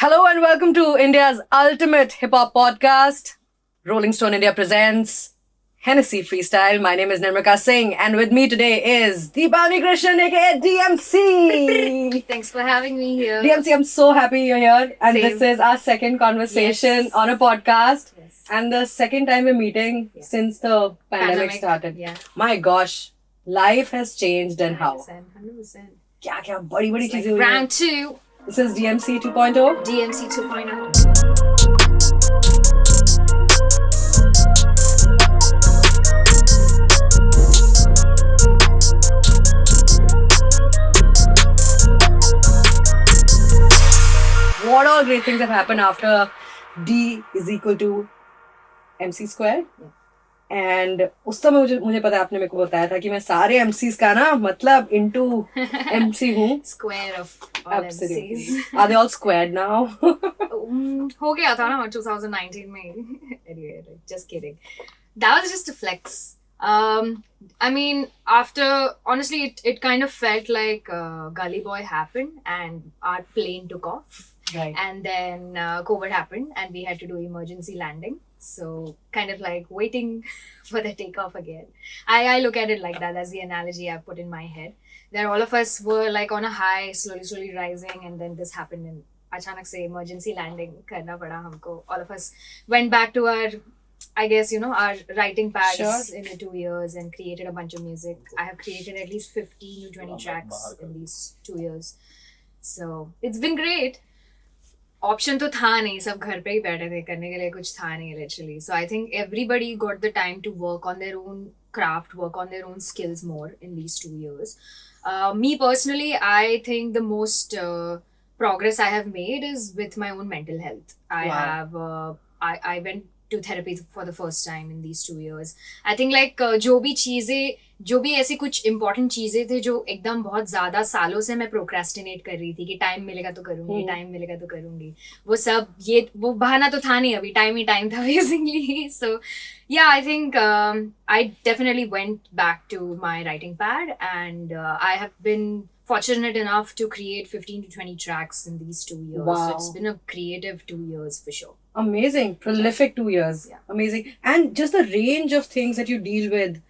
Hello and welcome to India's ultimate hip hop podcast. Rolling Stone India presents Hennessy Freestyle. My name is Nirmika Singh, and with me today is Deepa Unnikrishnan, aka DMC. Thanks for having me here. DMC, I'm so happy you're here, and Same. this is our second conversation on a podcast, and the second time we're meeting since the pandemic started. Yeah. My gosh, life has changed, and how? 100%. क्या बड़ी चीजें हुई हैं. Round 2, This is DMC 2.0. DMC 2.0. What all great things have happened after D is equal to MC squared? And उस समय मुझे पता है आपने मेरे को बताया था कि मैं सारे MCs का ना मतलब into MC हूँ. Square of all Absolutely. MCs. Are they all squared now? हो गया था ना 2019 में. Anyway, just kidding. That was just a flex. I mean, honestly, it kind of felt like Gully Boy happened and our plane took off. Right. And then COVID happened and we had to do emergency landing. So kind of like waiting for the takeoff again. I look at it like that. That's the analogy I put in my head. That all of us were like on a high, slowly rising, and then this happened and achanak se emergency landing karna pada humko. All of us went back to our, I guess, our writing pads in the 2 years and created a bunch of music. I have created at least 15 to 20 tracks in these 2 years. So it's been great. Option तो था नहीं, सब घर पे ही बैठे थे, करने के लिए कुछ था नहीं literally. So I think everybody got the time to work on their own craft, work on their own skills more in these 2 years. Me personally, I think the most progress I have made is with my own mental health. I went to therapy for the first time in these 2 years. I think like जो भी ऐसी कुछ important चीजें थे जो एकदम बहुत ज्यादा सालों से मैं प्रोक्रेस्टिनेट कर रही थी कि टाइम मिलेगा तो करूंगी, वो बहाना तो था नहीं, अभी टाइम ही टाइम था basically. So yeah, I think I definitely went back to my writing pad and I have been fortunate enough to create 15 to 20 tracks in these 2 years. Wow. So it's been a creative 2 years for sure. Amazing. Prolific 2 years. Yeah. Amazing. And just the range of things that you deal with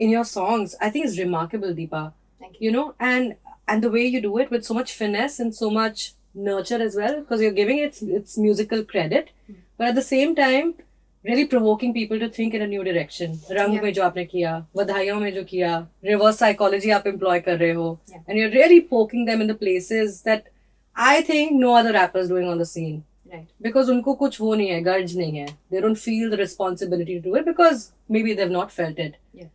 in your songs, I think is remarkable, Deepa. Thank you. And the way you do it with so much finesse and so much nurture as well, because you're giving its musical credit, but at the same time, really provoking people to think in a new direction. रंग में जो आपने किया, बधाइयों में जो किया, reverse psychology आप employ कर रहे हो, and you're really poking them in the places that I think no other rapper is doing on the scene. Right. Because उनको कुछ वो नहीं है, गर्ज नहीं है. They don't feel the responsibility to do it because maybe they've not felt it. Yeah.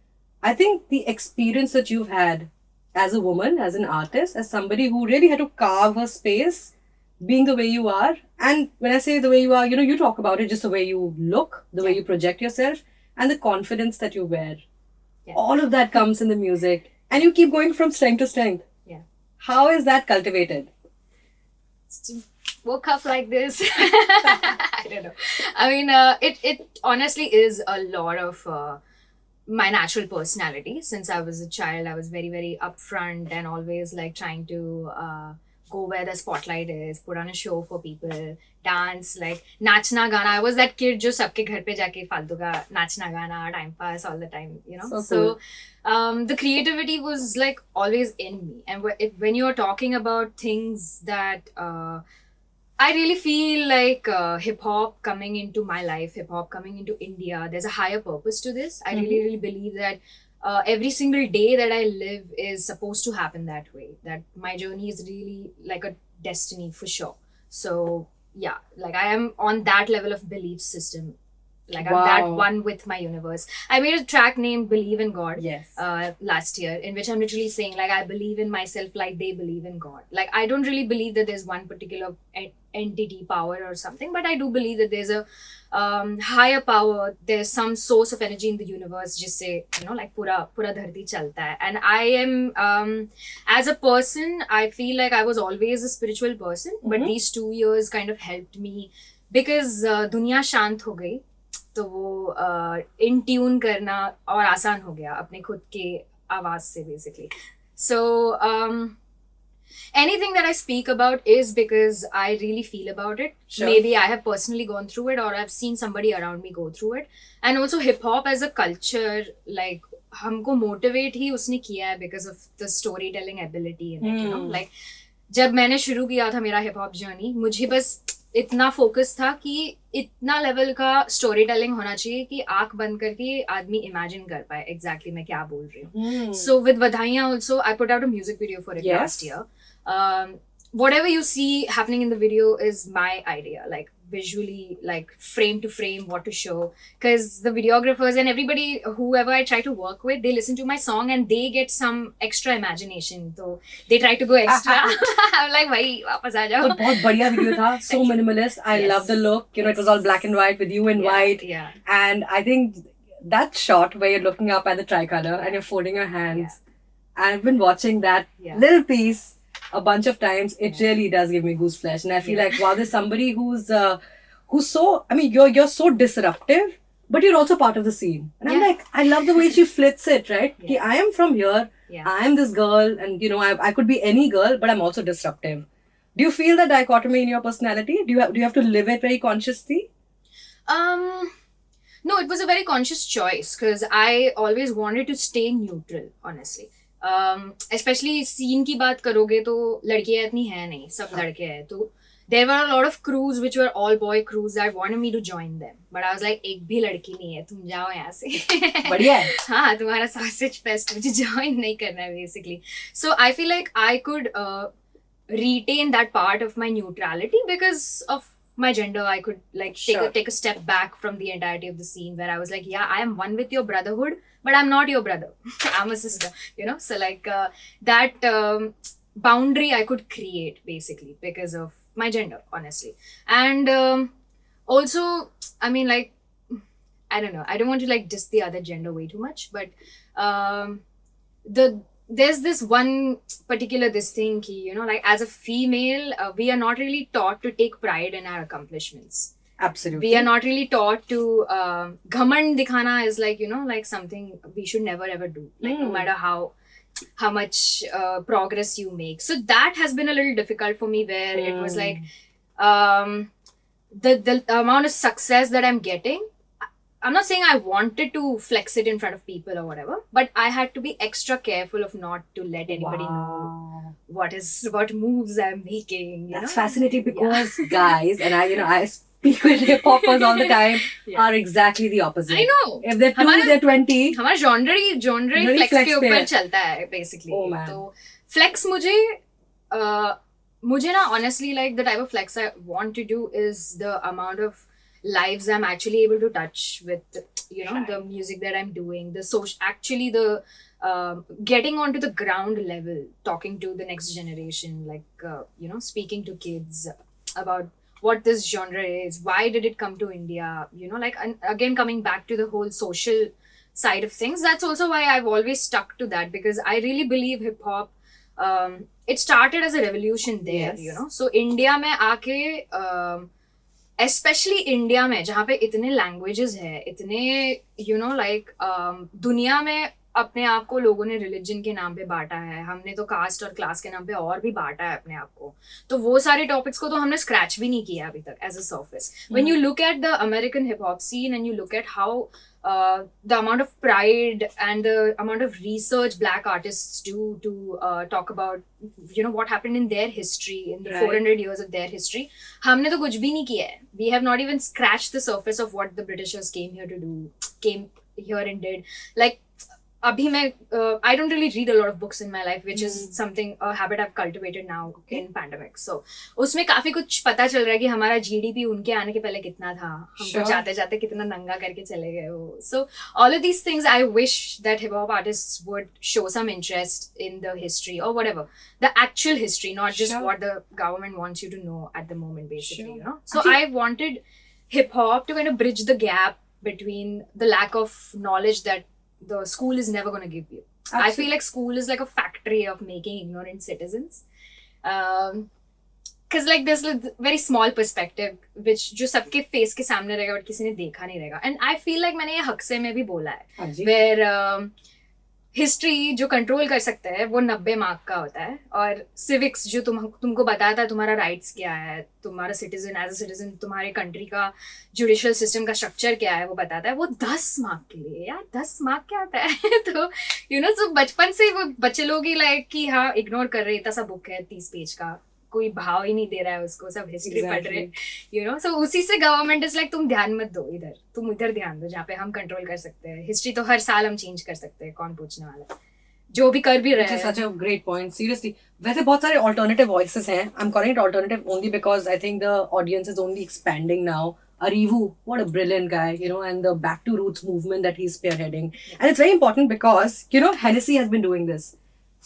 I think the experience that you've had as a woman, as an artist, as somebody who really had to carve her space, being the way you are, and when I say the way you are, you talk about it, just the way you look, the way you project yourself, and the confidence that you wear. Yeah. All of that comes in the music, and you keep going from strength to strength. Yeah. How is that cultivated? Woke up like this. I don't know. I mean, it honestly is a lot of my natural personality. Since I was a child, I was very, very upfront and always like trying to go where the spotlight is, put on a show for people, dance, like nachna gana. I was that kid जो सबके घर पे जाके फालतू का नाचना गाना, time pass all the time, So cool. The creativity was like always in me. And when you're talking about things that I really feel like hip-hop coming into my life, hip-hop coming into India, there's a higher purpose to this. I really believe that every single day that I live is supposed to happen that way. That my journey is really like a destiny for sure. So yeah, like I am on that level of belief system. Like I'm that one with my universe. I made a track named Believe in God last year, in which I'm literally saying like I believe in myself like they believe in God. Like I don't really believe that there's one particular entity, power or something, but I do believe that there's a higher power, there's some source of energy in the universe जिससे like pura dharti chalta hai. And I am as a person, I feel like I was always a spiritual person, but these 2 years kind of helped me because दुनिया शांत हो गई, तो वो in tune करना और आसान हो गया अपने खुद के आवाज से basically. So anything that I speak about is because I really feel about it. Sure. Maybe I have personally gone through it, or I've seen somebody around me go through it. And also hip hop as a culture, like हमको motivate ही उसने किया है because of the storytelling ability in it, you know. Like जब मैंने शुरू किया था मेरा hip hop journey, मुझे बस इतना फोकस था कि इतना लेवल का स्टोरी टेलिंग होना चाहिए कि आंख बंद करके आदमी इमेजिन कर पाए एग्जैक्टली मैं क्या बोल रही हूँ. So with Vadhaiyan also I put out a music video for it last year. Whatever you see happening in the video is my idea, like visually, like frame to frame, what to show. Because the videographers and everybody, whoever I try to work with, they listen to my song and they get some extra imagination. So they try to go extra. I'm like, bhai, wapas aa jao. But बहुत बढ़िया video था, so minimalist. I love the look. You know, it was all black and white with you in white. Yeah. And I think that shot where you're looking up at the tricolor and you're folding your hands. I've been watching that little piece a bunch of times. It really does give me gooseflesh, and I feel like wow, there's somebody who's so. I mean, you're so disruptive, but you're also part of the scene. And I'm like, I love the way she flits it, right? Ki, I am from here. I am this girl, and you know, I could be any girl, but I'm also disruptive. Do you feel that dichotomy in your personality? Do you have to live it very consciously? No, it was a very conscious choice because I always wanted to stay neutral, honestly. Especially scene की बात करोगे तो लड़कियां इतनी है नहीं, सब लड़के हैं. तो there were a lot of crews which were all boy crews that wanted me to join them, but I was like एक भी लड़की नहीं है, तुम जाओ यहाँ से. बढ़िया है. हाँ, तुम्हारा sausage fest मुझे join नहीं करना है basically. So I feel like I could retain that part of my neutrality because of my gender. I could like take a step back from the entirety of the scene where I was like, yeah, I am one with your brotherhood, but I'm not your brother. I'm a sister, you know. So like that boundary I could create basically because of my gender, honestly. And also, I mean, like, I don't know, I don't want to like diss the other gender way too much, but there's this one particular thing ki, you know, like as a female, we are not really taught to take pride in our accomplishments. Absolutely. We are not really taught to ghamand dikhana is like, you know, like something we should never ever do, like no matter how much progress you make. So that has been a little difficult for me, where it was like the amount of success that I'm getting, I'm not saying I wanted to flex it in front of people or whatever, but I had to be extra careful of not to let anybody know what moves I'm making. That's fascinating because guys, and I speak with hip hoppers all the time, are exactly the opposite. I know. If they're 2, they're 20. हमारा genre ही flex के ऊपर चलता है basically. Oh man. तो flex मुझे ना honestly, like the type of flex I want to do is the amount of lives I'm actually able to touch with, you know, the music that I'm doing, the social, actually the getting onto the ground level, talking to the next generation, like, you know, speaking to kids about what this genre is, why did it come to India, you know, like, and again, coming back to the whole social side of things. That's also why I've always stuck to that, because I really believe hip hop, it started as a revolution there, you know. So India में आके especially India में जहाँ पे इतने languages है, इतने, you know, like दुनिया में अपने आप को लोगों ने religion के नाम पे बांटा है, हमने तो caste और class के नाम पे और भी बांटा है अपने आप को. तो वो सारे topics को तो हमने scratch भी नहीं किया अभी तक as a surface. When you look at the American hip hop scene and you look at how the amount of pride and the amount of research black artists do to talk about, you know, what happened in their history, in the 400 years of their history, हमने तो कुछ भी नहीं किया है. We have not even scratched the surface of what the Britishers came here and did. Like, अभी मैं I don't really read a lot of books in my life, which is something, a habit I've cultivated now in pandemic. So उसमें काफी कुछ पता चल रहा है कि हमारा GDP उनके आने के पहले कितना था, हमको जाते जाते कितना नंगा करके चले गए वो. So all of these things, I wish that hip hop artists would show some interest in the history or whatever, the actual history, not just what the government wants you to know at the moment, basically, you know. So I wanted hip hop to kind of bridge the gap between the lack of knowledge that the school is never going to give you. Absolutely. I feel like school is like a factory of making ignorant citizens. Because like there's a very small perspective which जो सबके face के सामने रहेगा but किसी ने देखा नहीं रहेगा. And I feel like मैंने ये हक्से में भी बोला है, where हिस्ट्री जो कंट्रोल कर सकता है वो 90 मार्क का होता है, और सिविक्स जो तुमको बताता है तुम्हारा राइट्स क्या है, तुम्हारा सिटीजन एज अ सिटीजन तुम्हारे कंट्री का जुडिशियल सिस्टम का स्ट्रक्चर क्या है वो बताता है, वो 10 मार्क के लिए। यार 10 मार्क क्या होता है? तो तो बचपन से वो बच्चे लोग ही लाइक कि हाँ इग्नोर कर रहे, इतना सा बुक है 30 पेज का, कोई भाव ही नहीं दे रहा है उसको, सब हिस्ट्री पढ़ रहे सो उसी से गवर्नमेंट इज लाइक तुम ध्यान मत दो इधर, तुम इधर ध्यान दो जहाँ पे हम कंट्रोल कर सकते हैं। हिस्ट्री तो हर साल हम चेंज कर सकते हैं, कौन पूछने वाला है, जो भी कर भी रहे हैं। सच अ ग्रेट पॉइंट, सीरियसली। वैसे बहुत सारे ऑल्टरनेटिव वॉइसेस हैं, I am calling it alternative only because I think the audience is only expanding now. Arivu, what a brilliant guy, and the back to roots movement that he's spearheading. And it's very important because, Hennessy has been doing this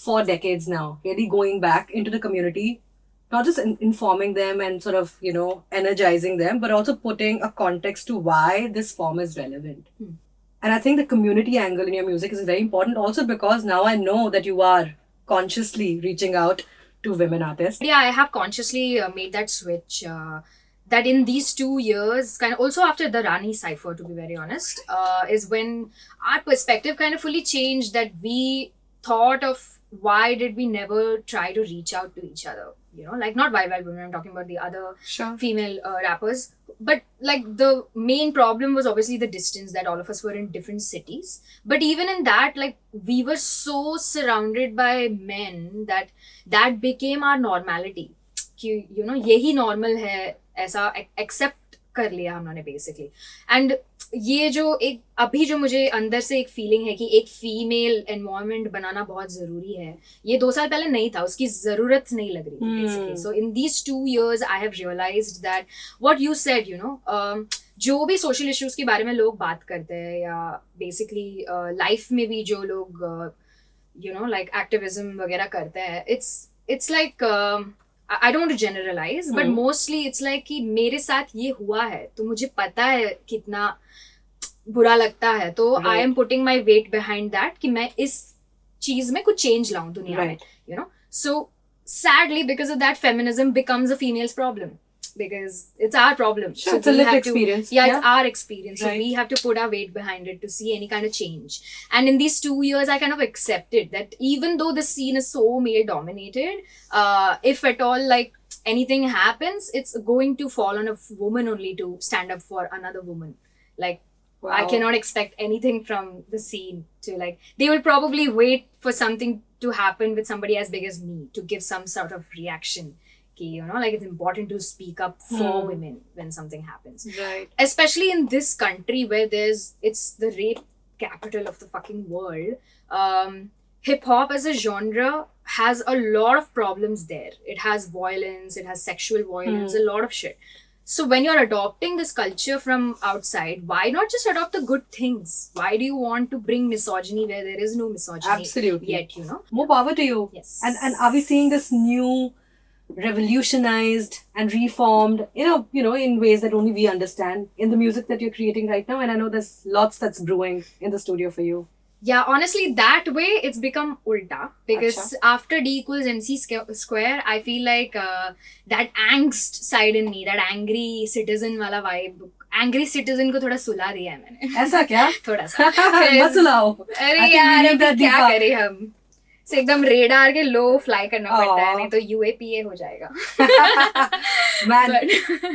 for decades now, really going back into the community, not just informing them and sort of, energizing them, but also putting a context to why this form is relevant. And I think the community angle in your music is very important also because now I know that you are consciously reaching out to women artists. Yeah, I have consciously made that switch. That in these 2 years, kind of also after the Rani cipher, to be very honest, is when our perspective kind of fully changed. That we thought of why did we never try to reach out to each other? Like not Vaibhav, I'm talking about the other female rappers. But like the main problem was obviously the distance, that all of us were in different cities. But even in that, like we were so surrounded by men that became our normality. कि यही normal है, ऐसा accept कर लिया हमने basically. And ये जो एक अभी जो मुझे अंदर से एक फीलिंग है कि एक फीमेल एनवायरनमेंट बनाना बहुत जरूरी है, ये 2 साल पहले नहीं था, उसकी जरूरत नहीं लग रही थी basically. So in these 2 years I have realised that what you said, जो भी सोशल इश्यूज के बारे में लोग बात करते हैं, या बेसिकली लाइफ में भी जो लोग लाइक एक्टिविज्म वगैरह करते हैं, it's like I don't want to generalize, but mostly it's like कि मेरे साथ ये हुआ है तो मुझे पता है कितना बुरा लगता है, तो I am putting my weight behind that कि मैं इस चीज में कुछ change लाऊं दुनिया में, So sadly, because of that, feminism becomes a female's problem. Because it's our problem. Sure, so it's a lived experience. It's our experience. So we have to put our weight behind it to see any kind of change. And in these 2 years, I kind of accepted that even though the scene is so male dominated, if at all like anything happens, it's going to fall on a woman only to stand up for another woman. Like, wow. I cannot expect anything from the scene to like, they will probably wait for something to happen with somebody as big as me to give some sort of reaction. Like it's important to speak up for women when something happens. Right. Especially in this country where it's the rape capital of the fucking world. Hip hop as a genre has a lot of problems there. It has violence, it has sexual violence, a lot of shit. So when you're adopting this culture from outside, why not just adopt the good things? Why do you want to bring misogyny where there is no misogyny Absolutely. yet, More power to you. Yes. And are we seeing this new revolutionized and reformed, in ways that only we understand in the music that you're creating right now? And I know there's lots that's brewing in the studio for you. Yeah, honestly, that way it's become ulta. Because after D equals MC square, I feel like that angst side in me, that angry citizen wala vibe, angry citizen को थोड़ा सुला दिया है मैंने. ऐसा क्या? थोड़ा सा. मत सुलाओ. अरे यार अभी क्या करें हम? So, एकदम रेडार के लो फ्लाई करना पड़ता है, नहीं तो UAPA हो जाएगा. Man,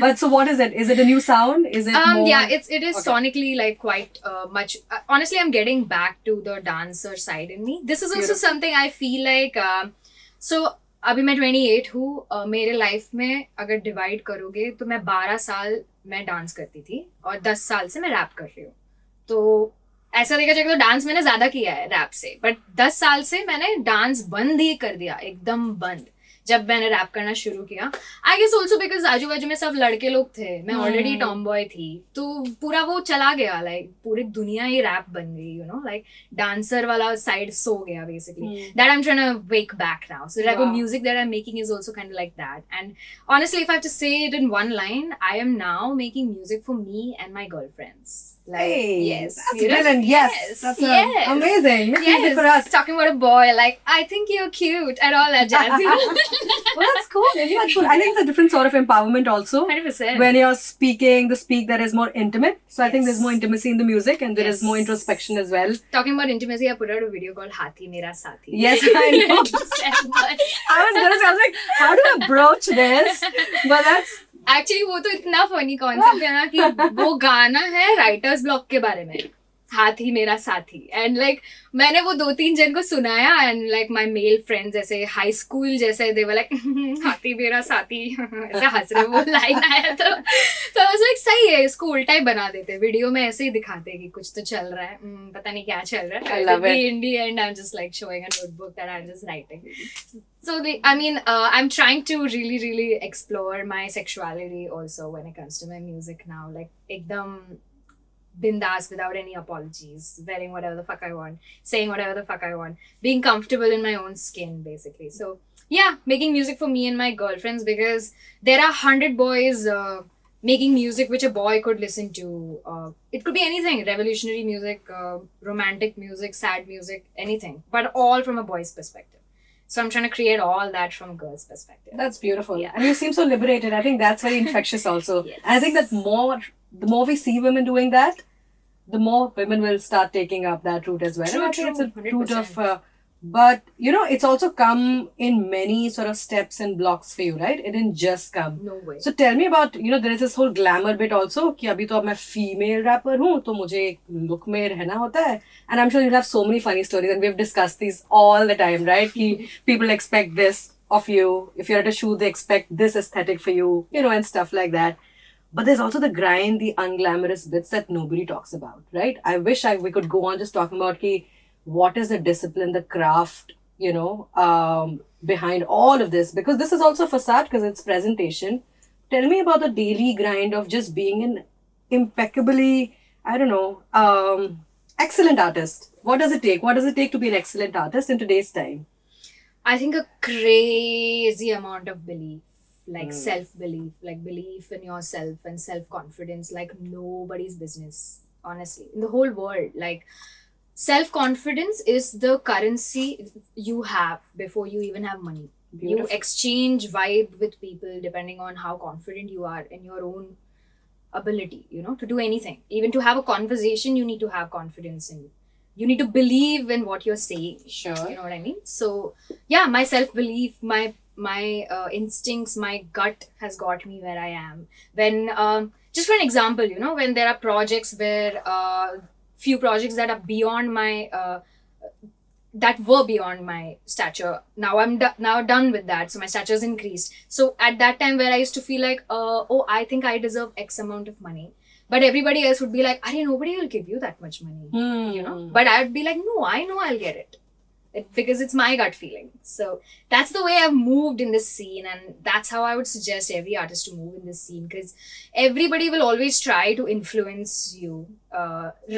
but so what is it? Is it a new sound? Is it more? Yeah, it is sonically like quite much. Honestly, I'm getting back to the dancer side in me. This is also something I feel like. So अभी मैं 28 हूँ. मेरे life में अगर divide करोगे तो मैं 12 साल मैं डांस करती थी और 10 साल से मैं रैप कर रही हूँ. तो ऐसा देखा जाए तो डांस मैंने ज्यादा किया है रैप से, बट 10 साल से मैंने डांस बंद ही कर दिया, एकदम बंद. जब मैंने रैप करना शुरू किया, आई गेस ऑल्सो बिकॉज आजू बाजू में सब लड़के लोग थे, मैं ऑलरेडी टॉम बॉय थी, तो पूरा वो चला गया, लाइक पूरी दुनिया ही रैप बन गई, लाइक डांसर वाला साइड सो गया basically. That I am trying to wake back now. So like music that I am making is also kind like that. And honestly if I have to say it in one line, I am now making music for me and my girlfriends. Like, hey, yes, that's brilliant. Yes, that's amazing. Yes, for us. Talking about a boy, like I think you're cute and all that jazz. Well, that's cool. Maybe that's cool. I think it's a different sort of empowerment also. 100%. When you're speaking, the speak that is more intimate. So I think there's Yes. more intimacy in the music and there is Yes. more introspection as well. Talking about intimacy, I put out a video called Hathi Mera Sathi. Yes, I know. In December. I was like, how do I broach this? But that's actually वो तो इतना funny concept है ना कि वो गाना है writers block के बारे में, हाथी मेरा साथी. एंड लाइक मैंने वो 2-3 जन को सुनाया and like my male friends ऐसे हाई स्कूल जैसे दे वर लाइक हाथी मेरा साथी ऐसे हंस रहे. वो लाइन आया तो आई वाज लाइक सही है, इसको उल्टा ही बना देते, वीडियो में ऐसे ही दिखाते कि कुछ तो चल रहा है, पता नहीं क्या चल रहा है. In the end I am just like showing a notebook that I am just writing. So I'm trying to really explore my sexuality also when it comes to my music now. Like ekdam bindas without any apologies, wearing whatever the fuck I want, saying whatever the fuck I want, being comfortable in my own skin basically. So yeah, making music for me and my girlfriends because there are 100 boys making music which a boy could listen to. It could be anything, revolutionary music, romantic music, sad music, anything, but all from a boy's perspective. So I'm trying to create all that from a girl's perspective. That's beautiful. Yeah. And you seem so liberated. I think that's very infectious also. Yes. And I think that the more we see women doing that, the more women will start taking up that route as well. True, And I think true, it's a route 100%. of, but you know, it's also come in many sort of steps and blocks for you, right? It didn't just come. No way. So tell me about, you know, there is this whole glamour bit also कि अभी तो अब मैं female rapper हूँ तो मुझे एक look में रहना होता है. And I'm sure you'll have so many funny stories and we've discussed these all the time, right? कि people expect this of you. If you're at a shoot, they expect this aesthetic for you, you know, and stuff like that. But there's also the grind, the unglamorous bits that nobody talks about, right? I wish we could go on just talking about ki, what is the discipline, the craft, you know, behind all of this. Because this is also facade because it's presentation. Tell me about the daily grind of just being an impeccably, I don't know, excellent artist. What does it take? What does it take to be an excellent artist in today's time? I think a crazy amount of belief, like self-belief, like belief in yourself and self-confidence, like nobody's business, honestly, in the whole world. Like self-confidence is the currency you have before you even have money. Beautiful. You exchange vibe with people depending on how confident you are in your own ability, you know, to do anything. Even to have a conversation, you need to have confidence in you. You need to believe in what you're saying. Sure. You know what I mean? So yeah, my self-belief, my instincts, my gut has got me where I am. When just for an example, you know, when there are projects where few projects that are beyond my that were beyond my stature, now I'm now done with that, so my stature's increased. So at that time where I used to feel like oh, I think I deserve X amount of money, but everybody else would be like, Arey, nobody will give you that much money, you know. But I'd be like, no, I know I'll get it. Because it's my gut feeling. So that's the way I've moved in this scene, and that's how I would suggest every artist to move in this scene, because everybody will always try to influence you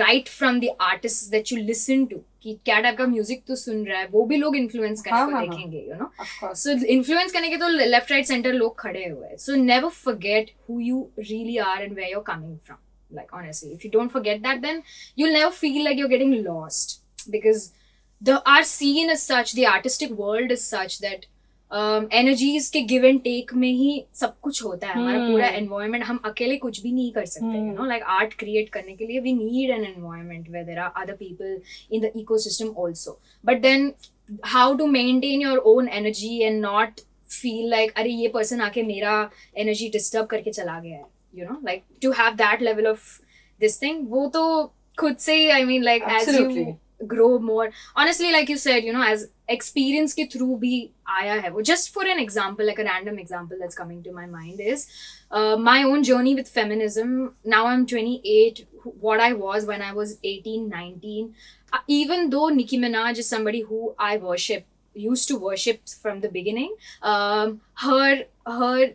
right from the artists that you listen to. कि क्या type का music तो सुन रहा है, वो भी लोग influence करने को देखेंगे, यू नो. सो इन्फ्लुएंस करने के तो लेफ्ट राइट सेंटर लोग खड़े हुए हैं. So never forget who you really are and where you are coming from. Like honestly, if you don't forget that, then you'll never feel like you're getting lost, because our scene is such, the artistic world is such that energies के give and take में ही सब कुछ होता है. हमारा पूरा environment, हम अकेले कुछ भी नहीं कर सकते, you know. Like art create करने के लिए we need an environment where there are other people in the ecosystem also. But then how to maintain your own energy and not feel like अरे ये person आके मेरा energy disturb करके चला गया है, you know. Like to have that level of this thing, वो तो खुद से ही, I mean, like Absolutely. as you grow more, honestly, like you said, you know, as experience के through भी आया है वो. Just for an example, like a random example that's coming to my mind is my own journey with feminism. Now I'm 28. What I was when I was 18, 19, even though Nicki Minaj is somebody who I used to worship from the beginning, her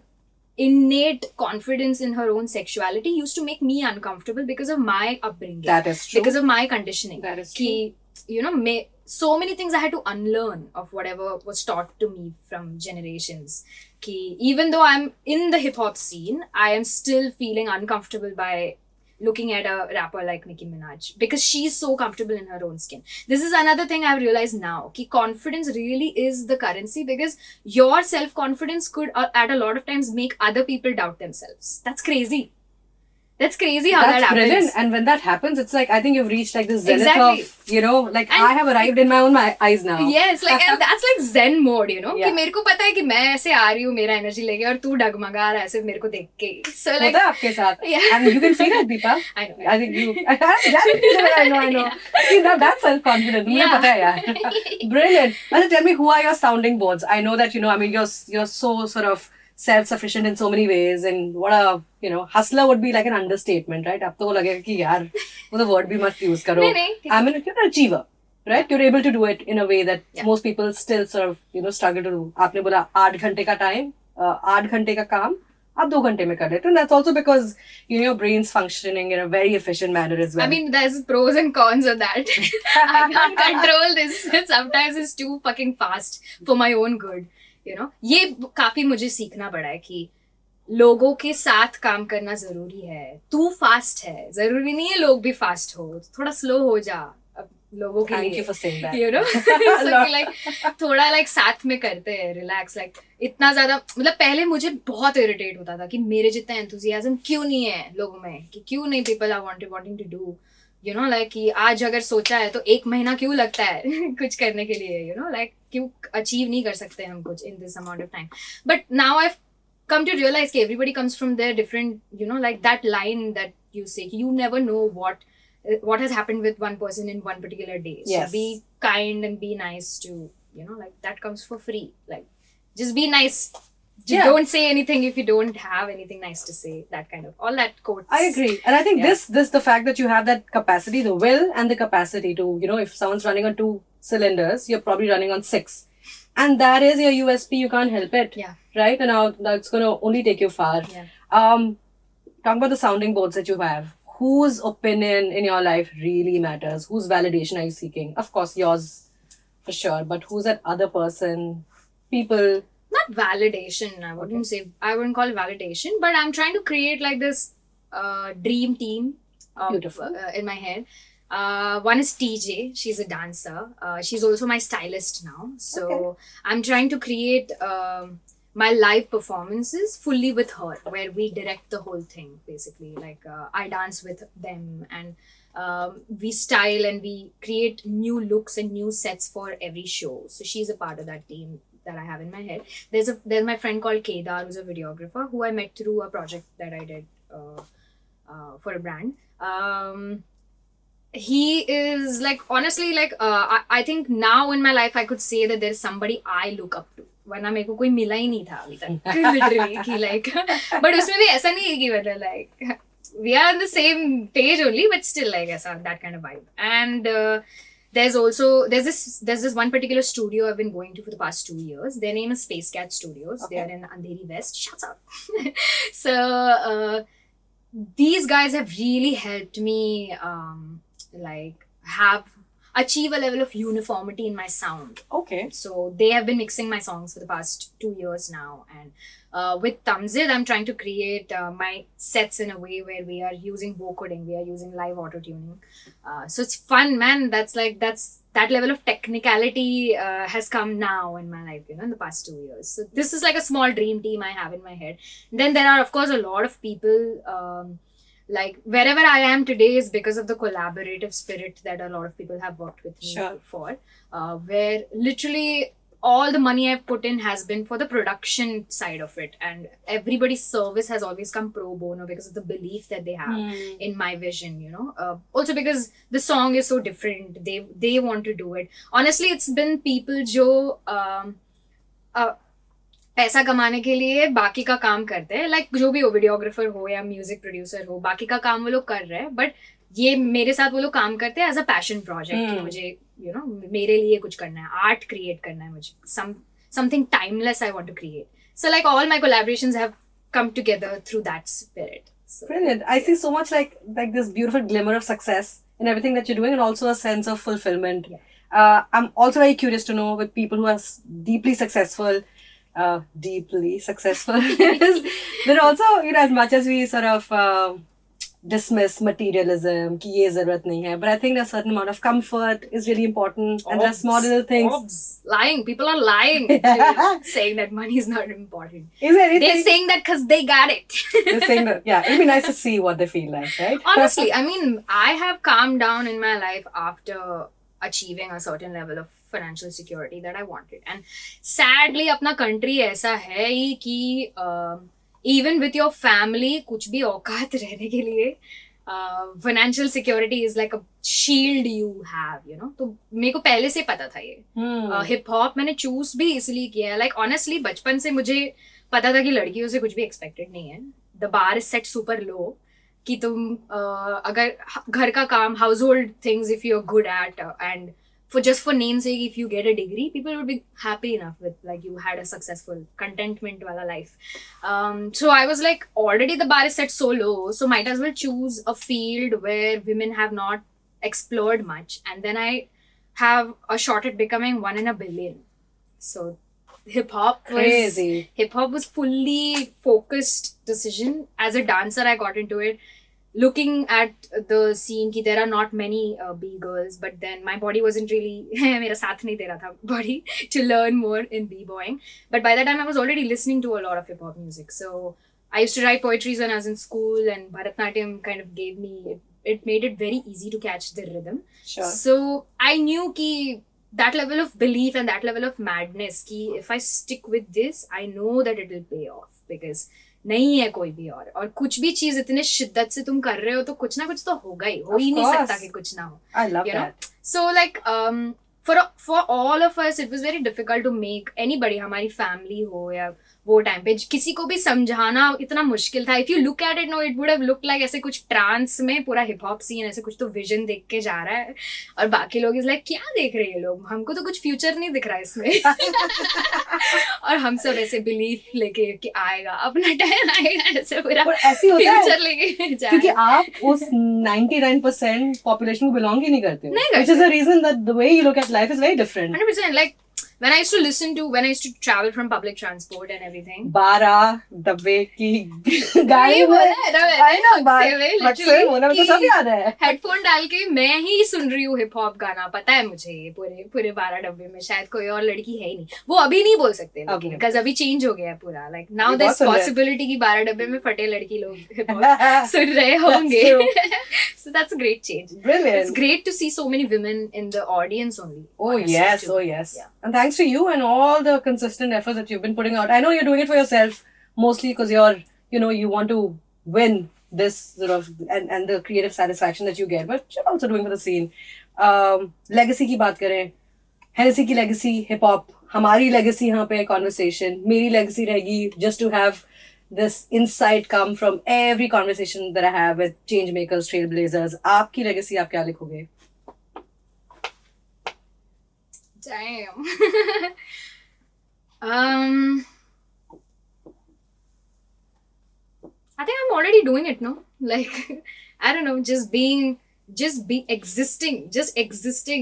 innate confidence in her own sexuality used to make me uncomfortable because of my upbringing. That is true. Because of my conditioning. That is true. You know, so many things I had to unlearn of whatever was taught to me from generations. Even though I'm in the hip hop scene, I am still feeling uncomfortable by looking at a rapper like Nicki Minaj because she's so comfortable in her own skin. This is another thing I've realized now. Ki confidence really is the currency because your self-confidence could at a lot of times make other people doubt themselves. That's crazy. That's crazy how that happens. Brilliant. And when that happens, it's like, I think you've reached like this zenith Exactly. of, you know, like I have arrived in my own eyes now. Yes, like and that's like zen mode, you know. Yeah. कि मेरे को पता है कि मैं ऐसे आ रही हूँ मेरा एनर्जी लेके और तू डगमगा रहा है ऐसे मेरे को देख के. So like होता है आपके साथ. Yeah. And you can feel it, Deepa. I know. I think you. I know. See, that's self-confident. मुझे Yeah. पता है यार. Brilliant. Now tell me, who are your sounding boards? I know that, you know, I mean, you're so sort of self-sufficient in so many ways, and what a, you know, hustler would be like an understatement, right? अब तो वो लगेगा कि यार वो the word भी मत use करो. नहीं. I mean, you're an achiever, right? You're able to do it in a way that Yeah. most people still sort of, you know, struggle to do. आपने बोला 8 घंटे का time, 8 घंटे का काम, आप 2 घंटे में कर लेते. And that's also because, you know, your brain's functioning in a very efficient manner as well. I mean, there's pros and cons of that. I can't control this. Sometimes it's too fucking fast for my own good. You know, ये काफी मुझे सीखना पड़ा है कि लोगों के साथ काम करना जरूरी है. तू फास्ट है, जरूरी नहीं है लोग भी फास्ट हो. थोड़ा स्लो हो जा अब लोगों के लिए. Thank you for saying that. You know, so कि like थोड़ा like साथ में करते हैं, relax. Like इतना ज्यादा मतलब पहले मुझे बहुत इरिटेट होता था कि मेरे जितना एंथुजियाज्म क्यों नहीं है लोगों में, कि क्यों नहीं people are wanting to do. You know, like कि आज अगर सोचा है तो 1 महीना क्यों लगता है कुछ करने के लिए, you know, like क्यों अचीव नहीं कर सकते हम कुछ in this amount of time. But now I've come to realize that everybody comes from their different, you know, like that line that you say, you never know what has happened with one person in one particular day. Yes. So be kind and be nice to, you know, like that comes for free. Like just be nice. Yeah. Don't say anything if you don't have anything nice to say. That kind of all that quotes. I agree. And I think Yeah. this the fact that you have that capacity, the will and the capacity to, you know, if someone's running on 2 cylinders, you're probably running on 6. And that is your USP. You can't help it. Yeah. Right? And now it's going to only take you far. Yeah. Talking about the sounding boards that you have, whose opinion in your life really matters? Whose validation are you seeking? Of course, yours for sure. But who's that other person? People. Not validation. I wouldn't call it validation, but I'm trying to create like this dream team of, Beautiful. In my head. One is TJ. She's a dancer. She's also my stylist now. So I'm trying to create my live performances fully with her, where we direct the whole thing basically. Like I dance with them and we style and we create new looks and new sets for every show. So she's a part of that team that I have in my head. There's my friend called Kedar, who's a videographer, who I met through a project that I did for a brand. He is like, honestly, like I think now in my life I could say that there's somebody I look up to. वरना मेरे को कोई मिला ही नहीं था अभी तक literally कि like but उसमें भी ऐसा नहीं है कि मतलब like we are on the same page only, but still like ऐसा that kind of vibe. And there's this one particular studio I've been going to for the past 2 years. Their name is Space Cat Studios. Okay. They are in Andheri West. Shut up. So these guys have really helped me like achieve a level of uniformity in my sound. Okay. So they have been mixing my songs for the past 2 years now, and with Tamzid, I'm trying to create my sets in a way where we are using vocoding, we are using live auto tuning. So it's fun, man. That level of technicality has come now in my life, you know, in the past 2 years. So this is like a small dream team I have in my head. Then there are, of course, a lot of people. Like wherever I am today is because of the collaborative spirit that a lot of people have worked with me Sure. for. Where literally all the money I've put in has been for the production side of it, and everybody's service has always come pro bono because of the belief that they have in my vision, you know. Also because the song is so different, they want to do it. Honestly, it's been people जो पैसा कमाने के लिए बाकी का काम करते हैं, लाइक जो भी हो, वीडियोग्राफर हो या म्यूजिक प्रोड्यूसर हो, बाकी का काम वो लोग कर रहे हैं, बट ये मेरे साथ वो लोग काम करते हैं एज अ पैशन प्रोजेक्ट कि मुझे यू नो मेरे लिए कुछ करना है, आर्ट क्रिएट करना है, मुझे something timeless I want to create. So like all my collaborations have come together through that spirit. So, brilliant. I see so much like this beautiful glimmer of success in everything that you're doing, and also a sense of fulfillment. I'm also very curious to know with people who are deeply successful, but also, you know, as much as we sort of dismiss materialism, ki ye zarurat nahi hai. But I think a certain amount of comfort is really important, and there are small little things. Lying. People are lying saying that money is not important. Is there anything? They're saying that because they got it. They're saying that, yeah, it'd be nice to see what they feel like, right? Honestly, I mean, I have calmed down in my life after achieving a certain level of financial security that I wanted. And sadly, अपना country ऐसा है ही कि even with your family, कुछ भी औकात रहने के लिए financial security is like a shield you have, you know. तो मेरे को पहले से पता था ये. Hip hop मैंने choose भी इसलिए किया है. Like honestly, बचपन से मुझे पता था कि लड़कियों से कुछ भी expected नहीं है. The bar is set super low. कि तुम अगर घर का काम, household things if you're good at, and for name's sake, if you get a degree, people would be happy enough with like you had a successful contentment wala life. So I was like, already the bar is set so low, so might as well choose a field where women have not explored much, and then I have a shot at becoming one in a billion. So hip hop was fully focused decision. As a dancer, I got into it. Looking at the scene, ki there are not many B-girls, but then my body wasn't really, mera saath nahi de raha tha body to learn more in B-boying. But by that time, I was already listening to a lot of hip-hop music. So I used to write poetries when I was in school, and Bharatanatyam kind of gave me, it made it very easy to catch the rhythm. Sure. So I knew ki that level of belief and that level of madness, ki if I stick with this, I know that it will pay off, because नहीं है कोई भी और कुछ भी चीज इतने शिद्दत से तुम कर रहे हो तो कुछ ना कुछ तो होगा ही, हो ही नहीं सकता कि कुछ ना हो. I love that. So like for all of us it was very difficult to make anybody, हमारी family हो या वो टाइम पे किसी को भी समझाना इतना मुश्किल था. If you look at it no, it would have looked like ऐसे कुछ ट्रांस में पूरा हिप हॉप सीन ऐसे कुछ तो विजन देख के जा रहा है, और बाकी लोग इज लाइक क्या देख रहे हैं लोग, हमको तो कुछ फ्यूचर नहीं दिख रहा है इसमें. और हम सब ऐसे बिलीफ लेके कि आएगा अपना टाइम आएगा, ऐसे पूरा फ्यूचर लेके जाए. क्योंकि आप उस 99% पॉपुलेशन को बिलोंग ही नहीं करते, which is the reason that the way you look at life is very different. 100%. Like when I used to travel from public transport and everything. 12 डब्बे की गाड़ी में I know, but same होना तो सब याद है. हेडफोन डाल के मैं ही सुन रही हूँ हिप हॉप गाना, पता है मुझे ये पूरे 12 डब्बे में शायद कोई और लड़की है ही नहीं. वो अभी नहीं बोल सकते लेकिन बिकॉज अभी चेंज हो गया है पूरा. Like now there is possibility कि 12 डब्बे में फटे लड़की लोग हिप हॉप सुन रहे होंगे. So that's a great change. Brilliant. It's great to see so many women in the audience only. Oh yes, too. Oh yes. Yeah. And thanks to you and all the consistent efforts that you've been putting out. I know you're doing it for yourself mostly because you want to win this sort of and the creative satisfaction that you get, but you're also doing for the scene. Legacy की बात करें, Hennessy की legacy, hip hop, हमारी legacy यहाँ पे conversation, मेरी legacy रहेगी just to have this insight come from every conversation that I have with change makers, trailblazers. आपकी legacy आप क्या लिखोगे? Damn. I think I'm already doing it, no? Like, I don't know, existing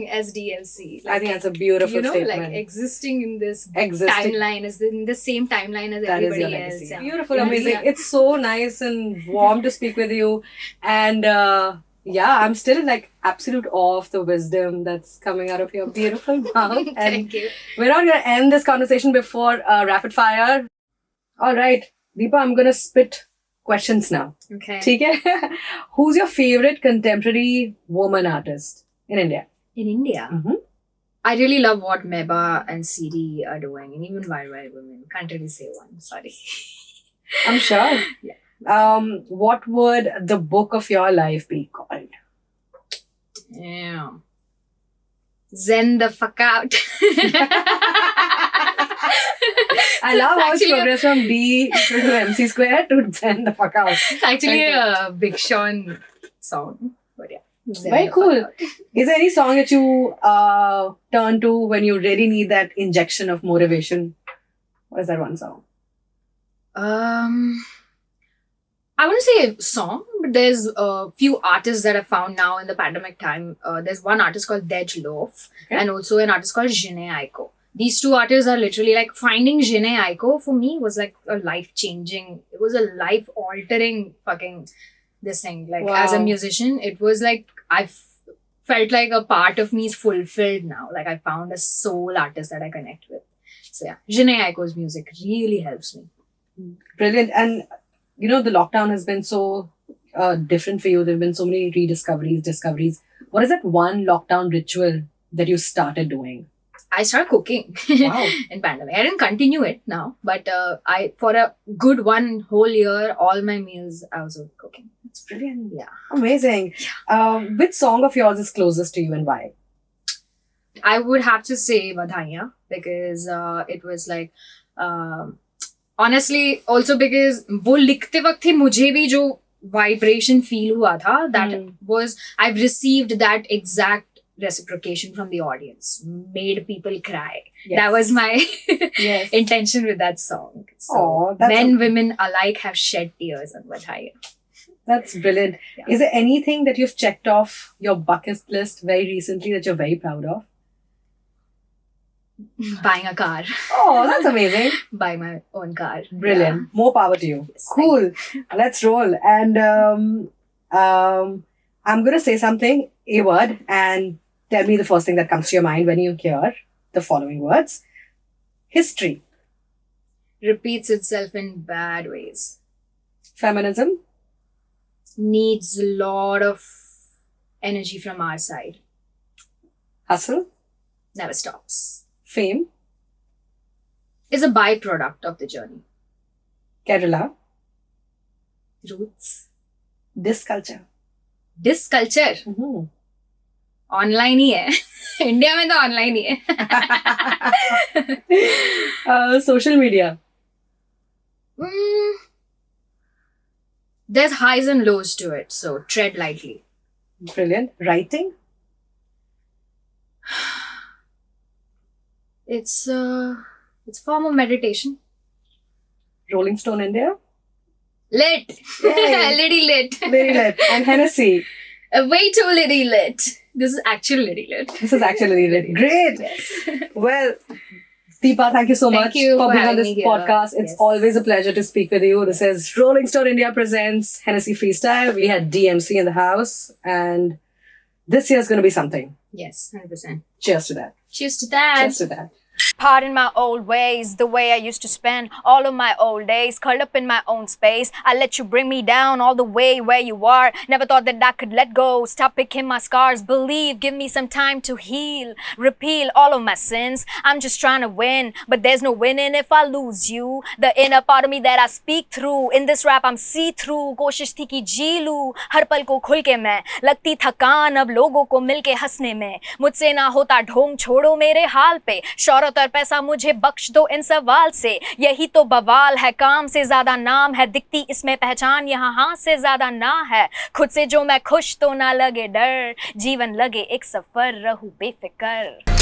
as DLC. Like, I think that's a beautiful statement. Like existing in this timeline, in the same timeline as that everybody else. Yeah. Beautiful, amazing. Yeah. It's so nice and warm to speak with you. And I'm still in like absolute awe of the wisdom that's coming out of your beautiful mouth. Thank you. We're not going to end this conversation before rapid fire. All right, Deepa, I'm going to spit questions now. Okay. ठीक है? Who's your favorite contemporary woman artist in India? In India? Mm-hmm. I really love what Meba and CD are doing, and even Wild Wild Women. Can't really say one. Sorry. I'm sure. Yeah. What would the book of your life be called? Yeah. Zen the fuck out. I love how it's progressed from D to MC square to Zen the fuck out. It's actually a Big Sean song. But yeah. Zen very cool. Is there any song that you turn to when you really need that injection of motivation? What is that one song? I wouldn't say a song, but there's a few artists that I found now in the pandemic time. There's one artist called Dej Loaf and also an artist called Jhené Aiko. These two artists are literally like finding Jhené Aiko for me was like a life-changing, it was a life-altering fucking, this thing. Like, Wow. as a musician, it was like, felt like a part of me is fulfilled now. Like, I found a soul artist that I connect with. So yeah, Jhené Aiko's music really helps me. Brilliant. And, you know, the lockdown has been so different for you. There have been so many discoveries. What is that one lockdown ritual that you started doing? I started cooking Wow. in pandemic. I didn't continue it now, but I for a good 1 whole year, all my meals I was cooking. That's brilliant. Yeah. Amazing. Which song of yours is closest to you and why? I would have to say Vadhaiyan, because it was like, honestly, also because वो लिखते वक्त ही मुझे भी जो vibration feel हुआ था, that was, I've received that exact reciprocation from the audience, made people cry. Yes. That was my Yes. intention with that song. So Aw, men, women alike have shed tears on Vadhaiyan. That's brilliant. Yeah. Is there anything that you've checked off your bucket list very recently that you're very proud of? Buying a car. Oh, that's amazing. Buy my own car. Brilliant. More power to you. Yes, Cool. Let's roll. And I'm going to say something, a word, and tell me the first thing that comes to your mind when you hear the following words. History. Repeats itself in bad ways. Feminism. Needs a lot of energy from our side. Hustle. Never stops. Fame. Is a byproduct of the journey. Kerala. Roots. Disculture. Disculture. Online ही है India में तो online ही है Social media. There's highs and lows to it, so tread lightly. Brilliant. Writing. It's a form of meditation. Rolling Stone India. Lit. Yay. Liddy lit. Very lit. And Hennessy. Way too liddy lit. This is actually liddy lit. This is actually lit. Great. Yes. Well, Deepa, thank you so Thank much you for for being on having this me here. podcast. It's Yes. always a pleasure to speak with you. This is Rolling Stone India presents Hennessy Freestyle. We had DMC in the house, and this year's going to be something. Yes, 100%. Cheers to that. Cheers to that. Cheers to that. Pardon my old ways, the way I used to spend all of my old days, curled up in my own space. I let you bring me down all the way where you are. Never thought that I could let go, stop picking my scars. Believe, give me some time to heal, repeal all of my sins. I'm just trying to win, but there's no winning if I lose you. The inner part of me that I speak through, in this rap I'm see-through. कोशिश थी कि जी लूं हर पल को खुल के मैं, लगती थकान अब लोगों को मिलके हंसने में. मुझसे ना होता ढोंग, छोड़ो मेरे हाल पे. शौहरत और पैसा मुझे बख्श दो इन सवाल से. यही तो बवाल है, काम से ज्यादा नाम है. दिखती इसमें पहचान यहाँ हाँ से ज्यादा ना है. खुद से जो मैं खुश तो ना लगे डर, जीवन लगे एक सफर, रहूं बेफिक्र.